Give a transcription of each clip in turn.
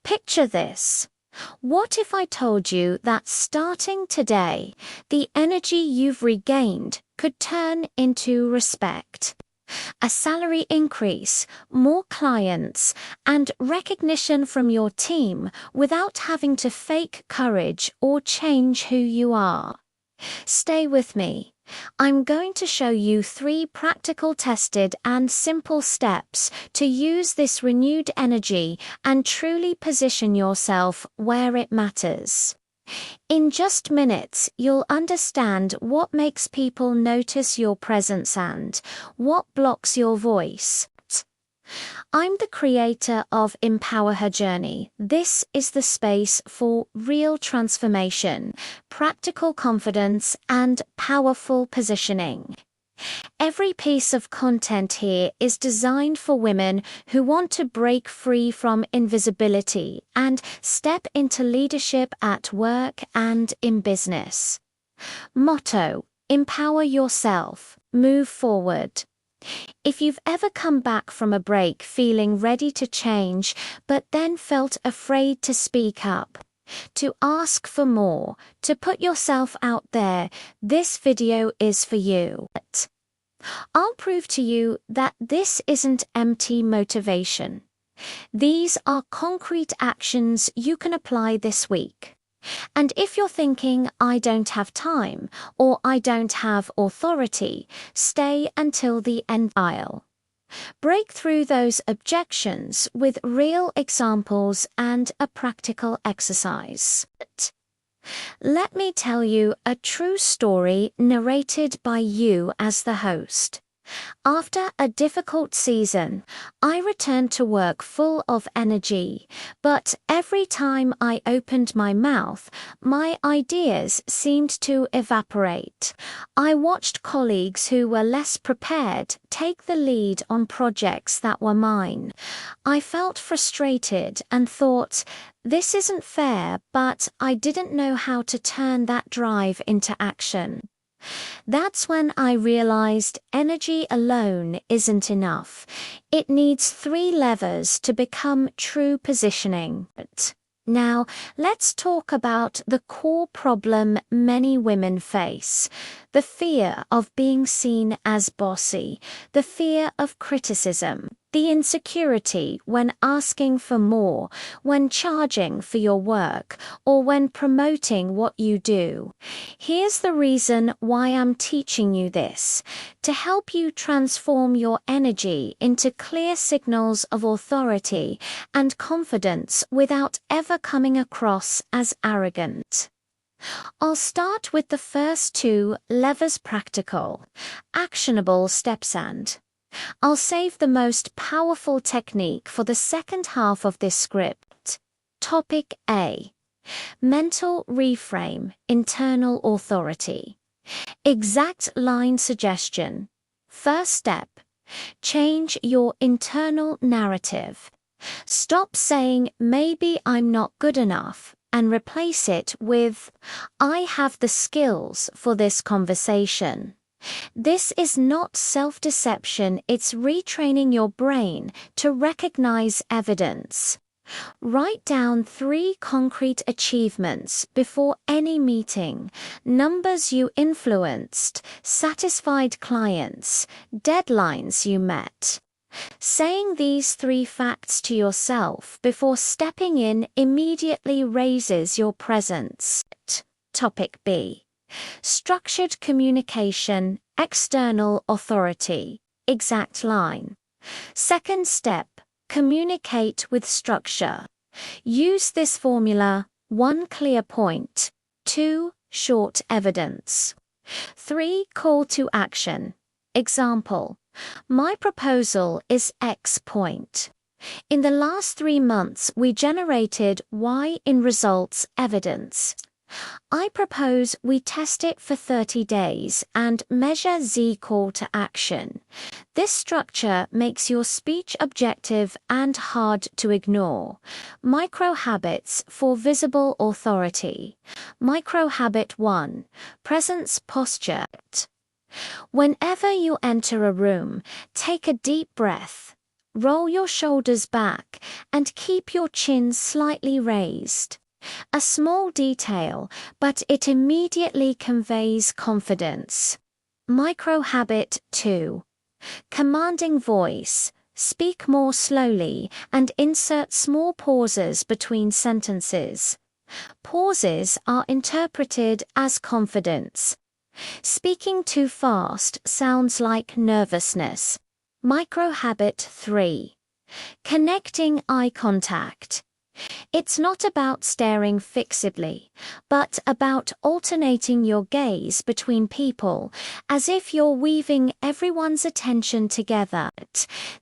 Picture this. What if I told you that starting today, the energy you've regained could turn into respect? A salary increase, more clients, and recognition from your team without having to fake courage or change who you are. Stay with me. I'm going to show you 3 practical, tested, and simple steps to use this renewed energy and truly position yourself where it matters. In just minutes, you'll understand what makes people notice your presence and what blocks your voice. I'm the creator of EmpowerHER Journey. This is the space for real transformation, practical confidence, and powerful positioning. Every piece of content here is designed for women who want to break free from invisibility and step into leadership at work and in business. Motto: empower yourself, move forward. If you've ever come back from a break feeling ready to change, but then felt afraid to speak up, to ask for more, to put yourself out there, this video is for you. I'll prove to you that this isn't empty motivation. These are concrete actions you can apply this week. And if you're thinking, I don't have time, or I don't have authority, stay until the end. I'll break through those objections with real examples and a practical exercise. Let me tell you a true story narrated by you as the host. After a difficult season, I returned to work full of energy, but every time I opened my mouth, my ideas seemed to evaporate. I watched colleagues who were less prepared take the lead on projects that were mine. I felt frustrated and thought, this isn't fair, but I didn't know how to turn that drive into action. That's when I realized energy alone isn't enough. It needs 3 levers to become true positioning. Now, let's talk about the core problem many women face: the fear of being seen as bossy, the fear of criticism, the insecurity when asking for more, when charging for your work, or when promoting what you do. Here's the reason why I'm teaching you this: to help you transform your energy into clear signals of authority and confidence without ever coming across as arrogant. I'll start with the first 2 levers: practical, actionable steps, and I'll save the most powerful technique for the second half of this script. Topic A: mental reframe, internal authority. Exact line suggestion. First step: change your internal narrative. Stop saying, maybe I'm not good enough, and replace it with, I have the skills for this conversation. This is not self-deception, it's retraining your brain to recognize evidence. Write down 3 concrete achievements before any meeting: numbers you influenced, satisfied clients, deadlines you met. Saying these 3 facts to yourself before stepping in immediately raises your presence. Topic B: structured communication, external authority. Exact line. Second step: communicate with structure. Use this formula: 1 clear point, 2 short evidence, 3 call to action. Example: my proposal is X point. In the last 3 months, we generated Y in results evidence. I propose we test it for 30 days and measure Z call to action. This structure makes your speech objective and hard to ignore. Micro habits for visible authority. Micro habit 1: presence posture. Whenever you enter a room, take a deep breath. Roll your shoulders back and keep your chin slightly raised. A small detail, but it immediately conveys confidence. Micro habit 2. Commanding voice. Speak more slowly and insert small pauses between sentences. Pauses are interpreted as confidence. Speaking too fast sounds like nervousness. Micro habit 3. Connecting eye contact. It's not about staring fixedly, but about alternating your gaze between people, as if you're weaving everyone's attention together.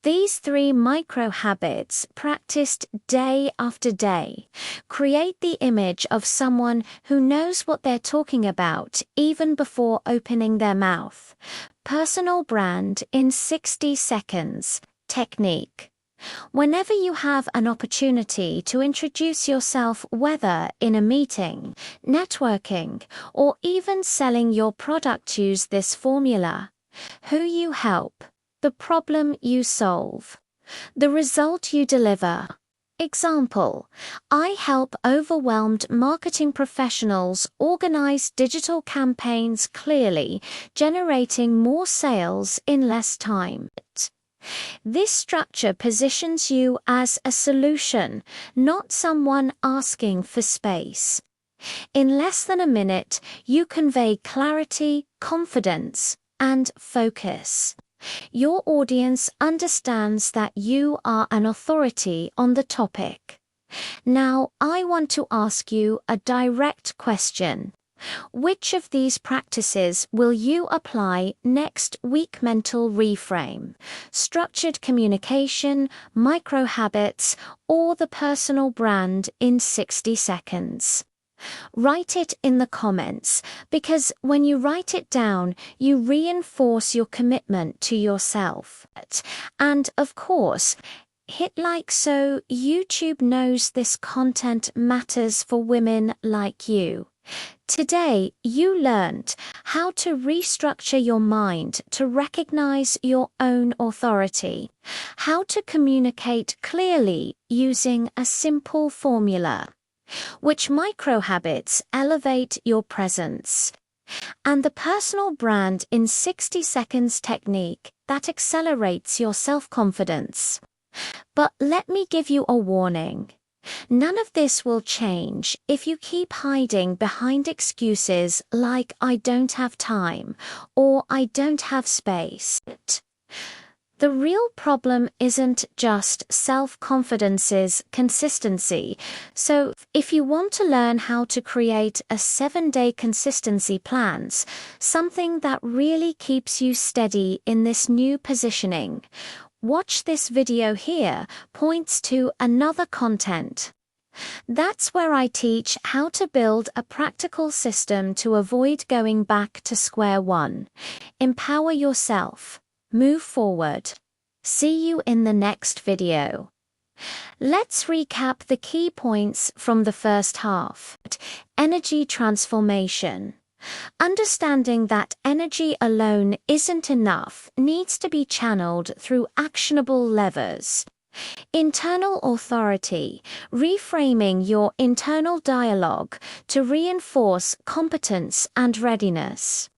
These 3 micro habits, practiced day after day, create the image of someone who knows what they're talking about even before opening their mouth. Personal brand in 60 seconds. Technique. Whenever you have an opportunity to introduce yourself, whether in a meeting, networking, or even selling your product, use this formula. Who you help, the problem you solve, the result you deliver. Example: I help overwhelmed marketing professionals organize digital campaigns clearly, generating more sales in less time. This structure positions you as a solution, not someone asking for space. In less than a minute, you convey clarity, confidence, and focus. Your audience understands that you are an authority on the topic. Now, I want to ask you a direct question. Which of these practices will you apply next week? Mental reframe, structured communication, micro habits, or the personal brand in 60 seconds? Write it in the comments, because when you write it down, you reinforce your commitment to yourself. And of course, hit like so YouTube knows this content matters for women like you. Today, you learned how to restructure your mind to recognize your own authority, how to communicate clearly using a simple formula, which micro habits elevate your presence, and the personal brand in 60 seconds technique that accelerates your self-confidence. But let me give you a warning. None of this will change if you keep hiding behind excuses like "I don't have time" or "I don't have space." The real problem isn't just self-confidence's consistency. So, if you want to learn how to create a 7-day consistency plans, something that really keeps you steady in this new positioning, watch this video here. Points to another content. That's where I teach how to build a practical system to avoid going back to square one. Empower yourself. Move forward. See you in the next video. Let's recap the key points from the first half. Energy transformation. Understanding that energy alone isn't enough needs to be channeled through actionable levers. Internal authority, reframing your internal dialogue to reinforce competence and readiness.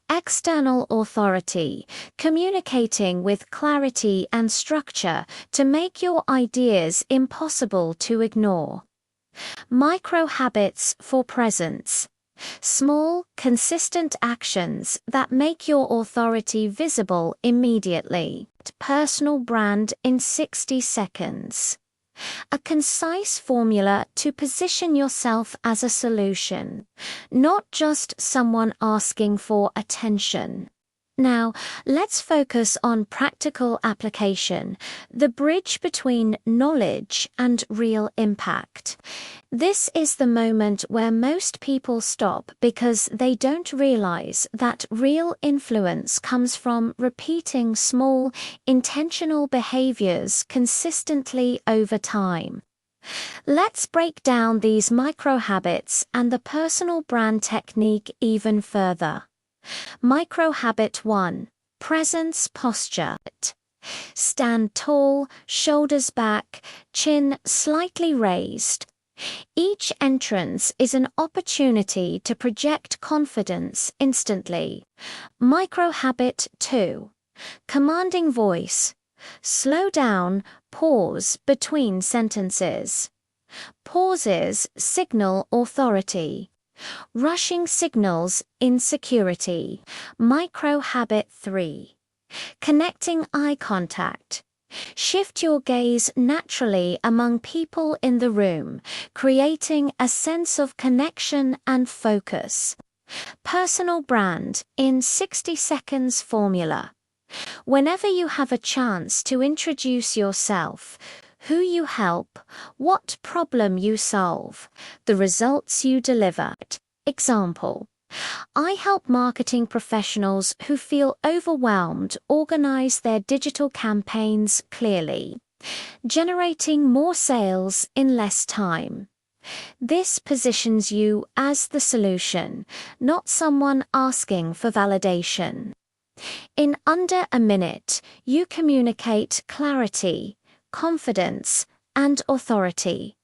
External authority, communicating with clarity and structure to make your ideas impossible to ignore. Micro habits for presence. Small, consistent actions that make your authority visible immediately. Personal brand in 60 seconds. A concise formula to position yourself as a solution, not just someone asking for attention. Now, let's focus on practical application, the bridge between knowledge and real impact. This is the moment where most people stop because they don't realize that real influence comes from repeating small, intentional behaviors consistently over time. Let's break down these micro habits and the personal brand technique even further. Micro habit 1. Presence posture. Stand tall, shoulders back, chin slightly raised. Each entrance is an opportunity to project confidence instantly. Micro habit 2. Commanding voice. Slow down, pause between sentences. Pauses signal authority. Rushing signals insecurity. Micro habit 3. Connecting eye contact. Shift your gaze naturally among people in the room, creating a sense of connection and focus. Personal brand in 60 seconds formula. Whenever you have a chance to introduce yourself, who you help, what problem you solve, the results you deliver. Example: I help marketing professionals who feel overwhelmed organize their digital campaigns clearly, generating more sales in less time. This positions you as the solution, not someone asking for validation. In under a minute, you communicate clarity, confidence, and authority.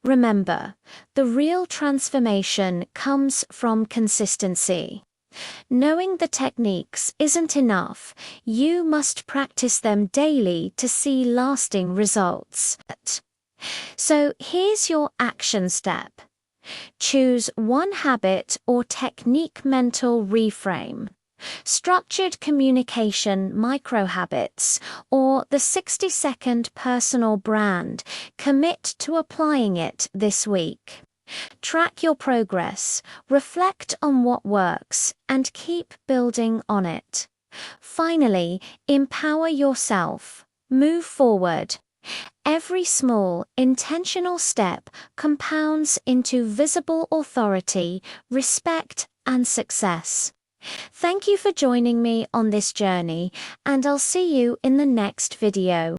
Remember, the real transformation comes from consistency. Knowing the techniques isn't enough. You must practice them daily to see lasting results. So here's your action step. Choose one habit or technique mental reframe. Structured communication microhabits, or the 60-second personal brand. Commit to applying it this week. Track your progress, reflect on what works, and keep building on it. Finally, empower yourself. Move forward. Every small, intentional step compounds into visible authority, respect, and success. Thank you for joining me on this journey, and I'll see you in the next video.